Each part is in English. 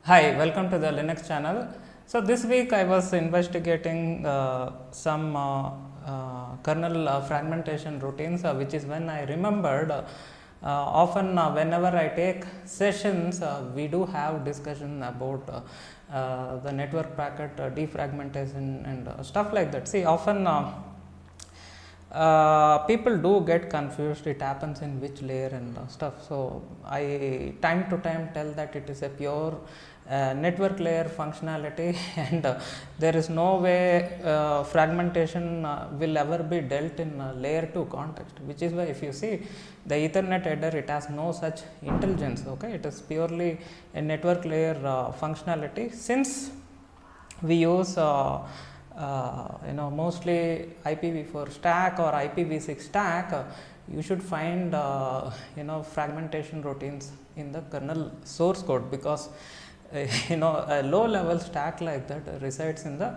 Hi, welcome to the Linux channel. So this week I was investigating some kernel fragmentation routines, which is when I remembered often whenever I take sessions, we do have discussion about the network packet defragmentation and stuff like that. See, often people do get confused, it happens in which layer and stuff. So I time to time tell that it is a pure network layer functionality and there is no way fragmentation will ever be dealt in layer 2 context, which is why if you see the Ethernet header, it has no such intelligence. Okay, it is purely a network layer functionality. Since we use mostly IPv4 stack or IPv6 stack, you should find fragmentation routines in the kernel source code, because a low level stack like that resides in the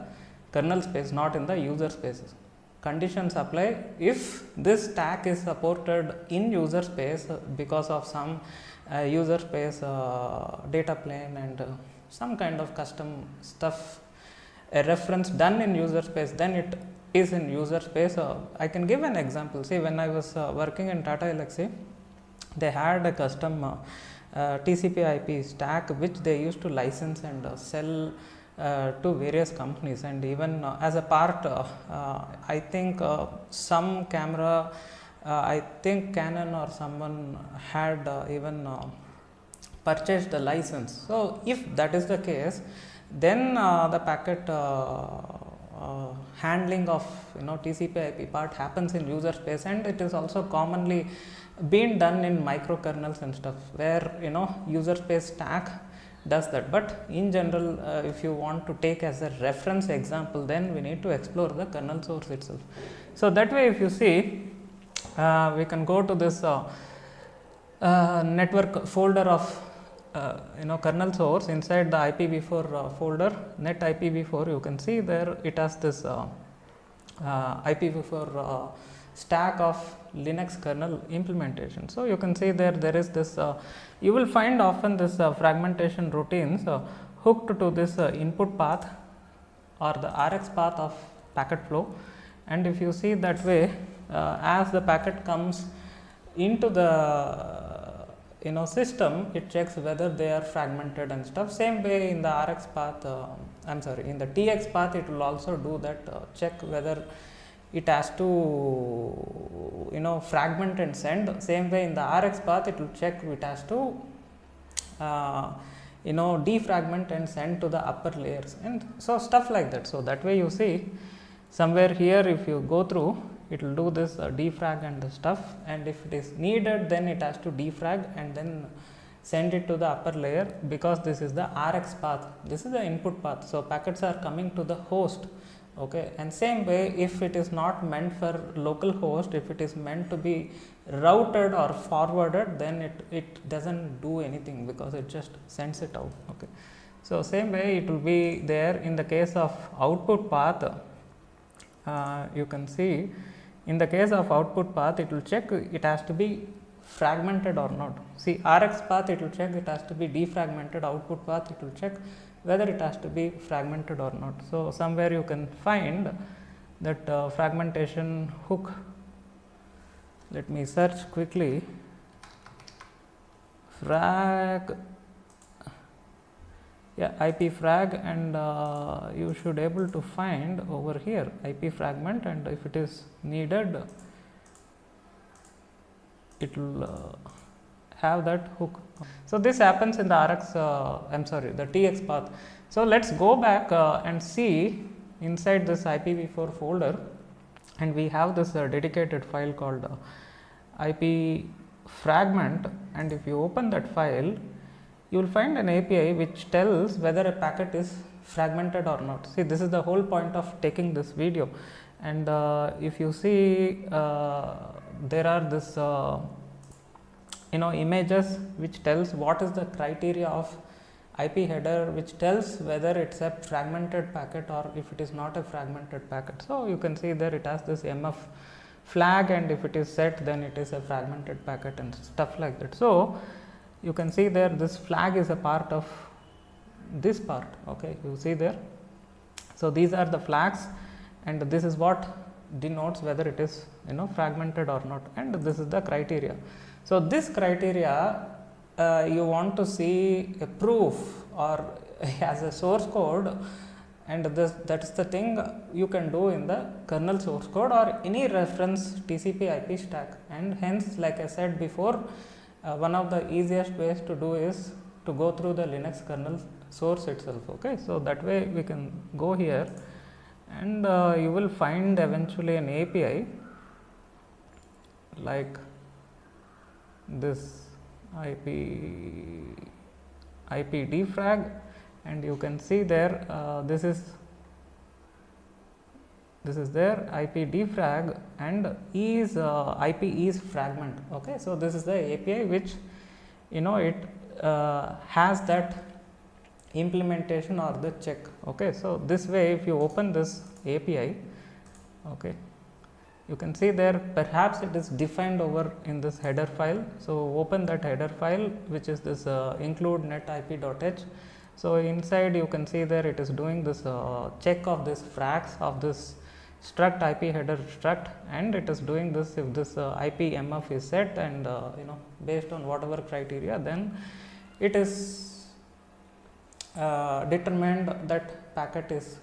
kernel space, not in the user spaces. Conditions apply if this stack is supported in user space because of some user space data plane and some kind of custom stuff, a reference done in user space, then it is in user space. I can give an example. See, when I was working in Tata Elxsi, they had a custom TCP IP stack which they used to license and sell to various companies, and even as a part I think some camera, I think Canon or someone had even purchased the license. So if that is the case, then the packet handling of TCP IP part happens in user space, and it is also commonly being done in microkernels and stuff where user space stack does that. But in general, if you want to take as a reference example, then we need to explore the kernel source itself. So that way, if you see, we can go to this network folder of kernel source. Inside the IPv4 folder, net IPv4, you can see there it has this IPv4 stack of Linux kernel implementation. So you can see there is this, you will find often this fragmentation routines hooked to this input path or the Rx path of packet flow. And if you see that way, as the packet comes into the system, it checks whether they are fragmented and stuff. Same way in the Rx path, in the TX path, it will also do that, check whether it has to fragment and send. Same way in the Rx path, it will check it has to defragment and send to the upper layers, and so stuff like that. So that way you see somewhere here, if you go through, it will do this defrag and the stuff, and if it is needed, then it has to defrag and then send it to the upper layer, because this is the Rx path, this is the input path. So packets are coming to the host. Okay, and same way, if it is not meant for local host, if it is meant to be routed or forwarded, then it doesn't do anything, because it just sends it out. Okay, so same way it will be there in the case of output path. You can see in the case of output path, it will check it has to be fragmented or not. See, Rx path, it will check it has to be defragmented. Output path, it will check whether it has to be fragmented or not. So somewhere you can find that fragmentation hook. Let me search quickly. IP frag, and you should able to find over here IP fragment, and if it is needed, it will have that hook. So this happens in the Rx, the TX path. So let's go back and see inside this IPv4 folder, and we have this dedicated file called IP fragment, and if you open that file, you will find an API which tells whether a packet is fragmented or not. See, this is the whole point of taking this video, and if you see, there are this images which tells what is the criteria of IP header, which tells whether it's a fragmented packet or if it is not a fragmented packet. So you can see there it has this MF flag, and if it is set, then it is a fragmented packet and stuff like that. So you can see there this flag is a part of this part. Okay, you see there. So these are the flags, and this is what denotes whether it is fragmented or not, and this is the criteria. So this criteria you want to see a proof or as a source code, and that is the thing you can do in the kernel source code or any reference TCP IP stack. And hence, like I said before, one of the easiest ways to do is to go through the Linux kernel source itself. Okay, so that way we can go here, and you will find eventually an API like this IP defrag, and you can see there this is there IP defrag and IP is fragment. Okay, so this is the API which it has that implementation or the check. Okay, so this way if you open this API, okay, you can see there perhaps it is defined over in this header file. So open that header file, which is this include netip.h. So inside you can see there it is doing this check of this frags of this struct IP header struct, and it is doing this if this IP MF is set, and based on whatever criteria, then it is determined that packet is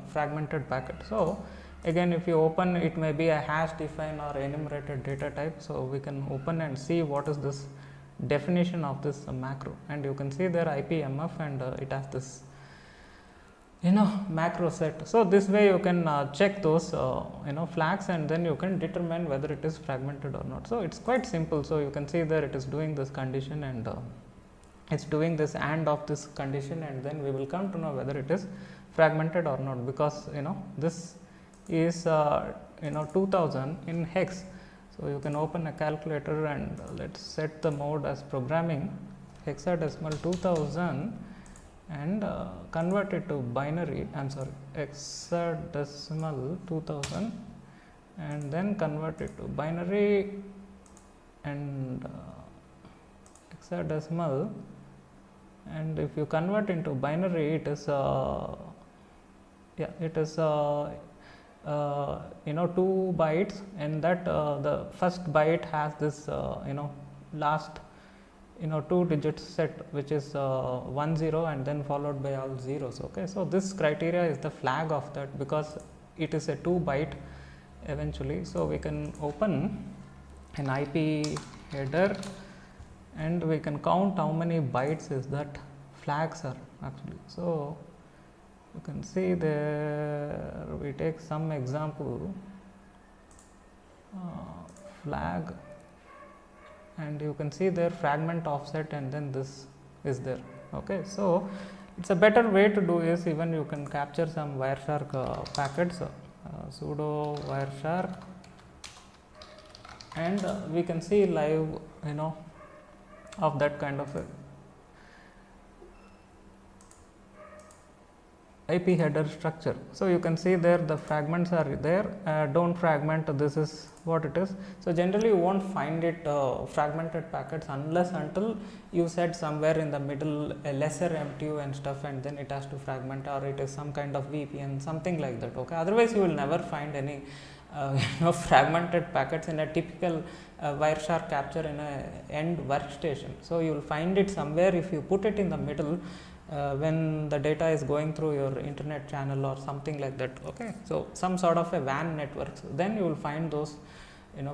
fragmented packet. So again, if you open, it may be a hash define or enumerated data type. So we can open and see what is this definition of this macro, and you can see there IP MF, and it has this macro set. So this way you can check those flags, and then you can determine whether it is fragmented or not. So it's quite simple. So you can see there it is doing this condition, and it's doing this AND of this condition, and then we will come to know whether it is fragmented or not, because this is 2000 in hex. So you can open a calculator and let's set the mode as programming hexadecimal 2000 and convert it to binary, hexadecimal 2000, and then convert it to binary and hexadecimal, and if you convert into binary, it is 2 bytes, and that the first byte has this last 2 digits set, which is 10 and then followed by all zeros. Okay, so this criteria is the flag of that, because it is a 2 byte eventually. So we can open an IP header and we can count how many bytes is that flags are actually. So you can see there, we take some example flag, and you can see there fragment offset, and then this is there. Okay, so it's a better way to do is even you can capture some Wireshark packets, sudo Wireshark, and we can see live of that kind of a IP header structure. So you can see there the fragments are there, don't fragment, this is what it is. So generally you won't find it fragmented packets unless until you said somewhere in the middle a lesser MTU and stuff, and then it has to fragment, or it is some kind of VPN, something like that. Okay, otherwise you will never find any fragmented packets in a typical Wireshark capture in a end workstation. So you will find it somewhere if you put it in the middle when the data is going through your internet channel or something like that. Okay, so some sort of a WAN network, so then you will find those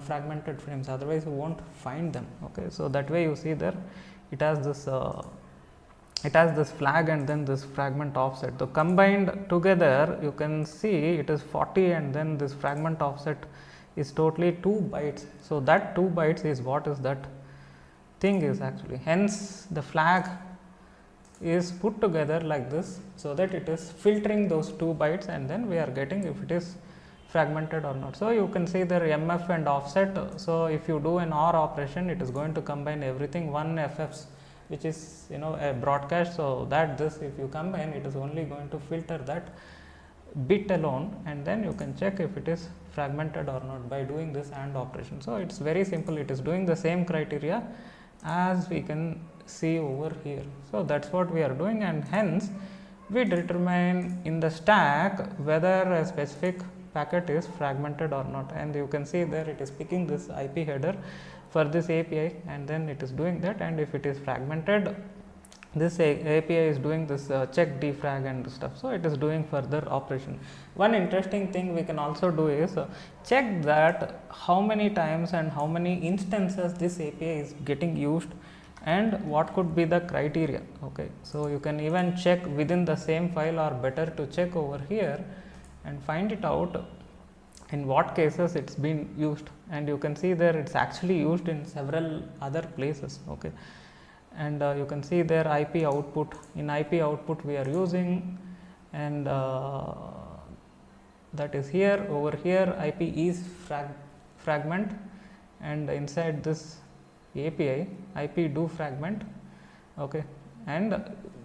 fragmented frames, otherwise you won't find them. Okay, so that way you see there it has this flag and then this fragment offset. So combined together you can see it is 40, and then this fragment offset is totally 2 bytes. So that 2 bytes is what is that thing is actually, hence the flag is put together like this, so that it is filtering those 2 bytes, and then we are getting if it is fragmented or not. So you can see there MF and offset. So if you do an OR operation, it is going to combine everything, one FFs which is a broadcast. So that this if you combine, it is only going to filter that bit alone, and then you can check if it is fragmented or not by doing this AND operation. So it's very simple, it is doing the same criteria, as we can see over here. So that's what we are doing, and hence we determine in the stack whether a specific packet is fragmented or not, and you can see there it is picking this IP header for this API, and then it is doing that, and if it is fragmented, this API is doing this check defrag and stuff. So it is doing further operation. One interesting thing we can also do is check that how many times and how many instances this API is getting used and what could be the criteria. Okay, so you can even check within the same file, or better to check over here and find it out in what cases it's been used, and you can see there it's actually used in several other places. Okay, and you can see there IP output. In IP output we are using, and that is here. Over here IP is fragment, and inside this API IP do fragment. Okay, and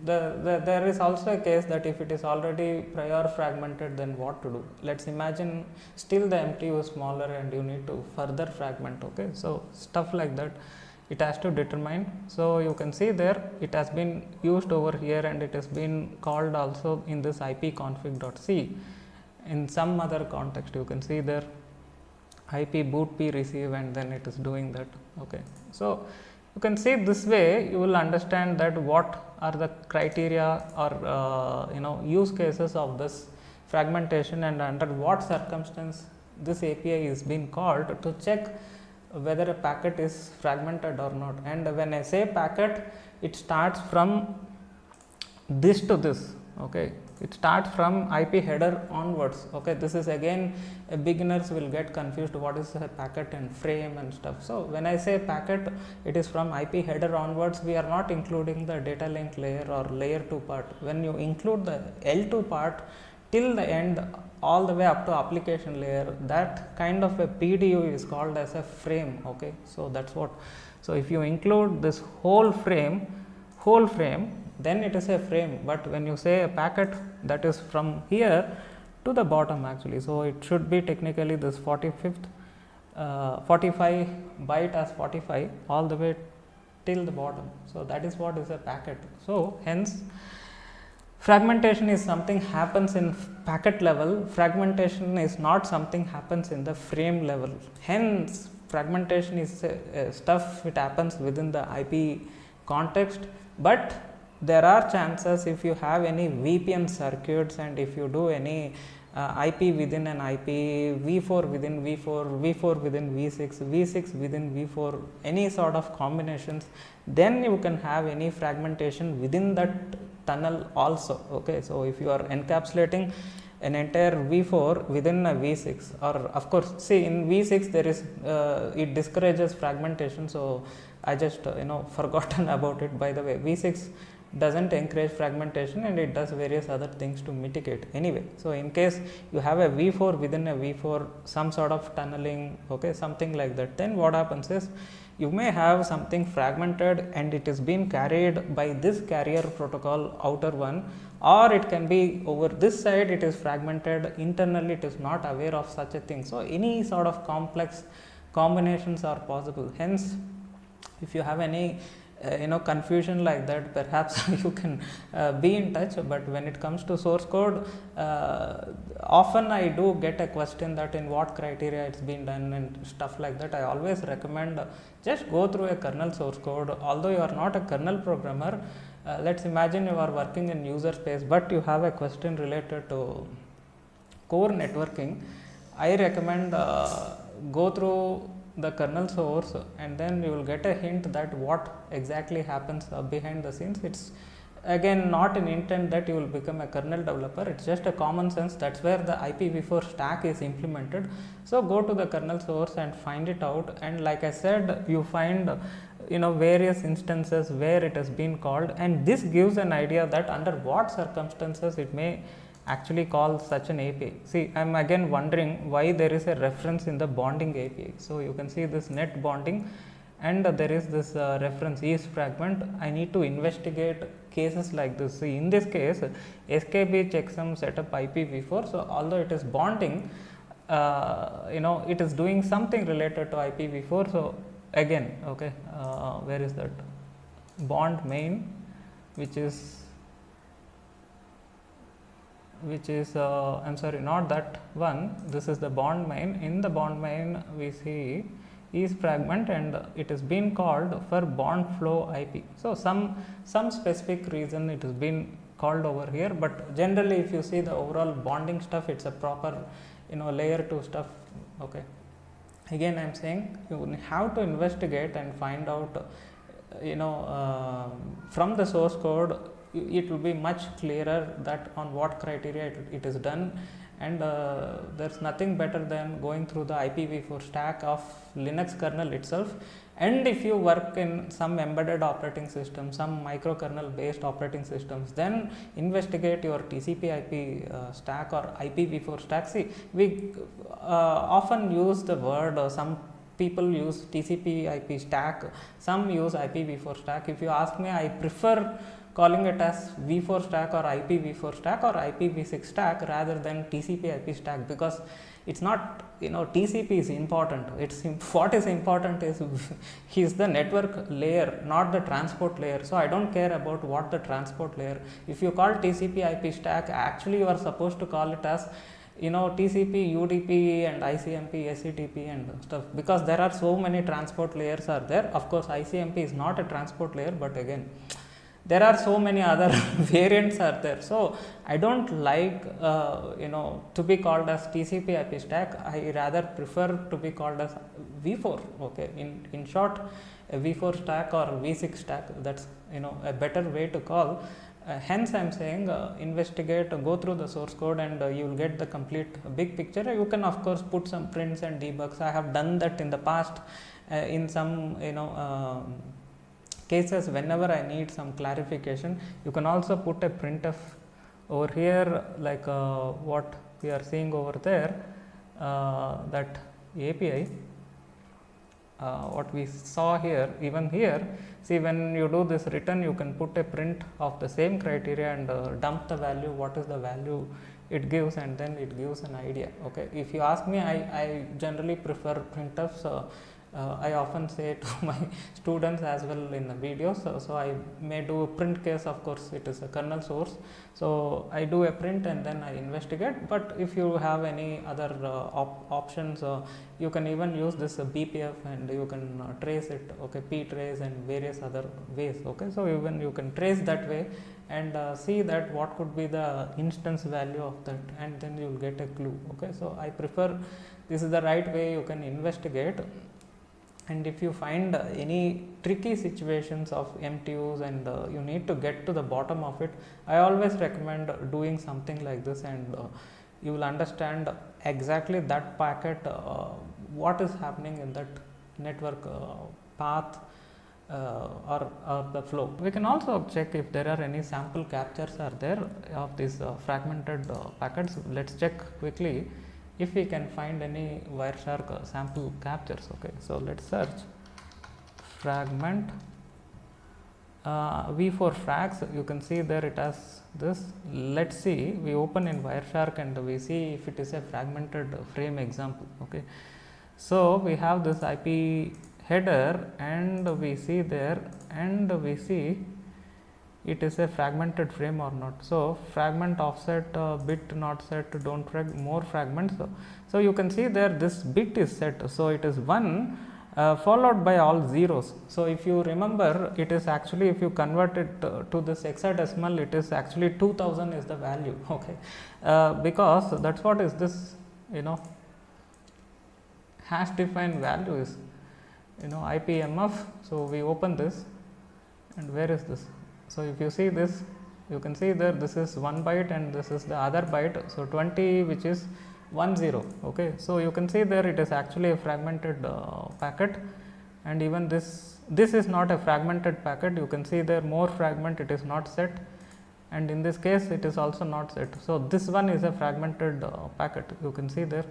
there is also a case that if it is already prior fragmented, then what to do. Let's imagine still the MTU is smaller and you need to further fragment. Okay, so stuff like that it has to determine. So you can see there it has been used over here, and it has been called also in this ipconfig.c. in some other context. You can see there IP boot p receive, and then it is doing that. Okay, so you can see this way you will understand that what are the criteria or use cases of this fragmentation, and under what circumstance this API is being called to check whether a packet is fragmented or not. And when I say packet, it starts from this to this. Okay, it starts from IP header onwards. Okay, this is again beginners will get confused what is a packet and frame and stuff. So when I say packet, it is from IP header onwards. We are not including the data link layer or layer 2 part. When you include the L2 part till the end, all the way up to application layer, that kind of a PDU is called as a frame. Okay, so that's what. So if you include this whole frame, then it is a frame. But when you say a packet, that is from here to the bottom actually. So it should be technically this 45 byte as 45 all the way till the bottom. So that is what is a packet. So hence fragmentation is something happens in packet level. Fragmentation is not something happens in the frame level. Hence fragmentation is stuff it happens within the IP context, but there are chances if you have any VPN circuits, and if you do any IP within an IP, V4 within V4, V4 within V6, V6 within V4, any sort of combinations, then you can have any fragmentation within that tunnel also. Okay, so if you are encapsulating an entire V4 within a V6, or of course see in V6 there is it discourages fragmentation. So I just forgotten about it. By the way, V6 doesn't encourage fragmentation, and it does various other things to mitigate anyway. So in case you have a V4 within a V4, some sort of tunneling, okay, something like that, then what happens is you may have something fragmented and it is being carried by this carrier protocol outer one, or it can be over this side it is fragmented internally, it is not aware of such a thing. So any sort of complex combinations are possible. Hence if you have any confusion like that, perhaps you can be in touch. But when it comes to source code, often I do get a question that in what criteria it's been done and stuff like that. I always recommend just go through a kernel source code. Although you are not a kernel programmer, let's imagine you are working in user space, but you have a question related to core networking. I recommend go through the kernel source, and then you will get a hint that what exactly happens behind the scenes. It's again not an intent that you will become a kernel developer, it's just a common sense. That's where the IPv4 stack is implemented. So go to the kernel source and find it out, and like I said, you find various instances where it has been called, and this gives an idea that under what circumstances it may actually call such an API. See, I am again wondering why there is a reference in the bonding API. So you can see this net bonding, and there is this reference is fragment. I need to investigate cases like this. See, in this case skb checksum setup IPv4. So although it is bonding, it is doing something related to IPv4. So again, okay, where is that bond main, which is I'm sorry, not that one, this is the bond main. In the bond main we see is fragment and it has been called for bond flow IP. So some specific reason it has been called over here, but generally if you see the overall bonding stuff, it's a proper, you know, layer 2 stuff. Okay, again I am saying you have to investigate and find out, you know, from the source code it will be much clearer that on what criteria it is done, and there's nothing better than going through the IPv4 stack of Linux kernel itself. And if you work in some embedded operating system, some microkernel based operating systems, then investigate your TCP IP stack or IPv4 stack. See, we often use the word, some people use TCP IP stack, some use IPv4 stack. If you ask me, I prefer calling it as v4 stack or IPv4 stack or IPv6 stack rather than TCP IP stack, because it's not, you know, TCP is important. It's what is important is the network layer, not the transport layer. So I don't care about what the transport layer. If you call TCP IP stack, actually you are supposed to call it as, you know, TCP, UDP and ICMP, SCTP and stuff, because there are so many transport layers are there. Of course, ICMP is not a transport layer, but again, there are so many other variants are there. So I don't like, you know, to be called as TCP IP stack. I rather prefer to be called as v4. Okay, in short, a v4 stack or v6 stack, that's, you know, a better way to call. Hence I am saying investigate, go through the source code, and you will get the complete big picture. You can of course put some prints and debugs. I have done that in the past in some, you know, cases whenever I need some clarification. You can also put a printf over here, like what we are seeing over there, that API, what we saw here. Even here, see, when you do this return, you can put a print of the same criteria and dump the value, what is the value it gives, and then it gives an idea. Okay, if you ask me, I generally prefer printfs. I often say to my students as well in the videos, so I may do a print case. Of course, it is a kernel source, so I do a print and then I investigate. But if you have any other options, you can even use this BPF and you can trace it, okay, ptrace and various other ways. Okay, so even you can trace that way and see that what could be the instance value of that, and then you will get a clue. Okay, so I prefer this is the right way you can investigate. And if you find any tricky situations of MTUs and you need to get to the bottom of it, I always recommend doing something like this, and you will understand exactly that packet, what is happening in that network path or the flow. We can also check if there are any sample captures are there of these fragmented packets. Let's check quickly if we can find any Wireshark sample captures. Okay, so let's search fragment v4 frags. You can see there it has this. Let's see, we open in Wireshark and we see if it is a fragmented frame example. Okay, so we have this IP header and we see there, and we see it is a fragmented frame or not. So fragment offset bit not set, don't frag more fragments. So you can see there this bit is set, so it is 1 followed by all zeros. So if you remember, it is actually, if you convert it to this hexadecimal, it is actually 2000 is the value. Okay, because that's what is this, you know, hash defined value is, you know, IPMF. So we open this, and where is this? So if you see this, you can see there this is 1 byte and this is the other byte. So 20, which is 10. Okay, so you can see there it is actually a fragmented packet, and even this is not a fragmented packet. You can see there more fragment, it is not set, and in this case it is also not set. So this one is a fragmented packet. You can see there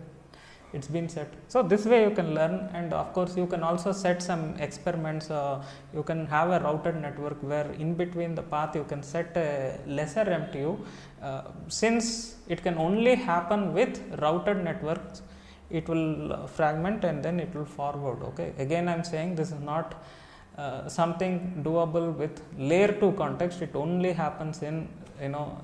it's been set. So this way you can learn, and of course you can also set some experiments. You can have a routed network where in between the path you can set a lesser MTU. Since it can only happen with routed networks, it will fragment and then it will forward. Okay, again I am saying this is not something doable with layer 2 context. It only happens in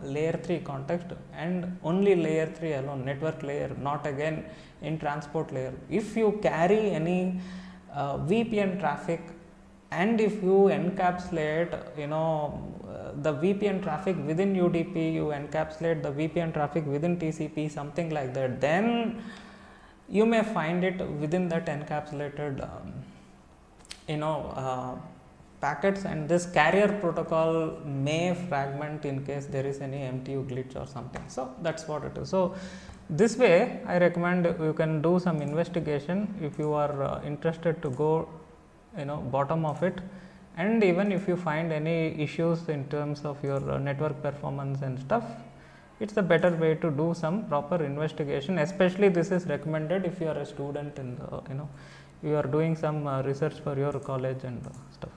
layer 3 context, and only layer 3 alone, network layer, not again in transport layer. If you carry any VPN traffic, and if you encapsulate the VPN traffic within UDP, you encapsulate the VPN traffic within TCP, something like that, then you may find it within that encapsulated packets, and this carrier protocol may fragment in case there is any MTU glitch or something. So that's what it is. So this way I recommend you can do some investigation if you are interested to go bottom of it, and even if you find any issues in terms of your network performance and stuff, it's a better way to do some proper investigation. Especially this is recommended if you are a student and you are doing some research for your college and stuff.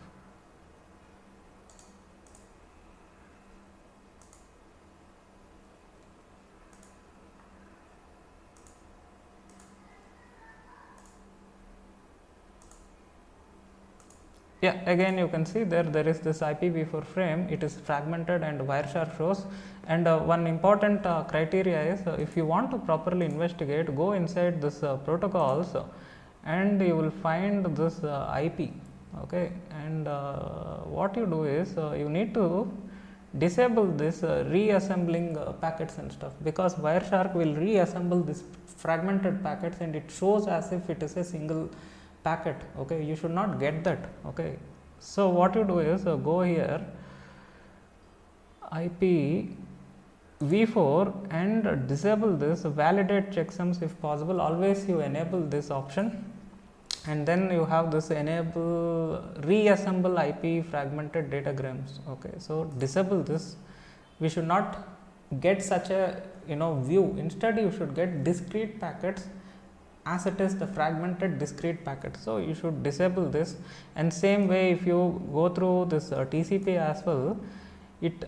Yeah, again you can see there is this IPv4 frame, it is fragmented and Wireshark shows. And one important criteria is if you want to properly investigate, go inside this protocols and you will find this IP. Okay, and what you do is you need to disable this reassembling packets and stuff, because Wireshark will reassemble this fragmented packets and it shows as if it is a single packet. Okay, you should not get that. Okay, so what you do is go here IPv4 and disable this validate checksums if possible. Always you enable this option, and then you have this enable reassemble IP fragmented datagrams. Okay, so disable this. We should not get such a view. Instead you should get discrete packets as it is the fragmented discrete packet. So you should disable this. And same way if you go through this TCP as well, it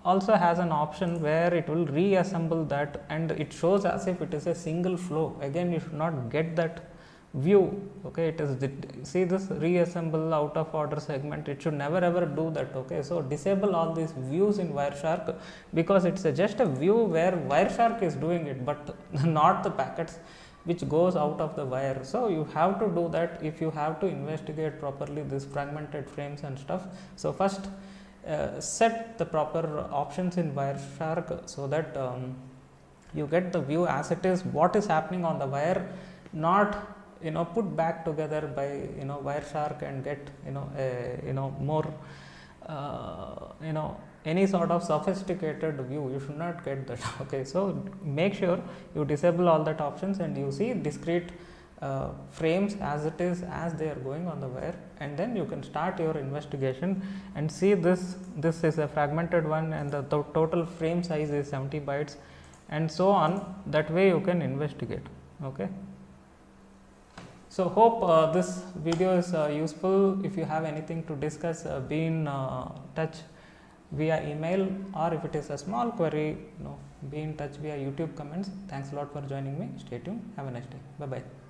also has an option where it will reassemble that and it shows as if it is a single flow. Again you should not get that view. Okay, it is see this reassemble out of order segment, it should never ever do that. Okay, so disable all these views in Wireshark, because it's just a view where Wireshark is doing it, but not the packets which goes out of the wire. So you have to do that if you have to investigate properly this fragmented frames and stuff. So first set the proper options in Wireshark so that you get the view as it is, what is happening on the wire, not put back together by Wireshark and get more any sort of sophisticated view. You should not get that. Okay, so make sure you disable all that options and you see discrete frames as it is, as they are going on the wire, and then you can start your investigation and see this is a fragmented one and the total frame size is 70 bytes and so on. That way you can investigate. Okay, so hope this video is useful. If you have anything to discuss, be in touch via email, or if it is a small query, be in touch via YouTube comments. Thanks a lot for joining me. Stay tuned. Have a nice day. Bye bye.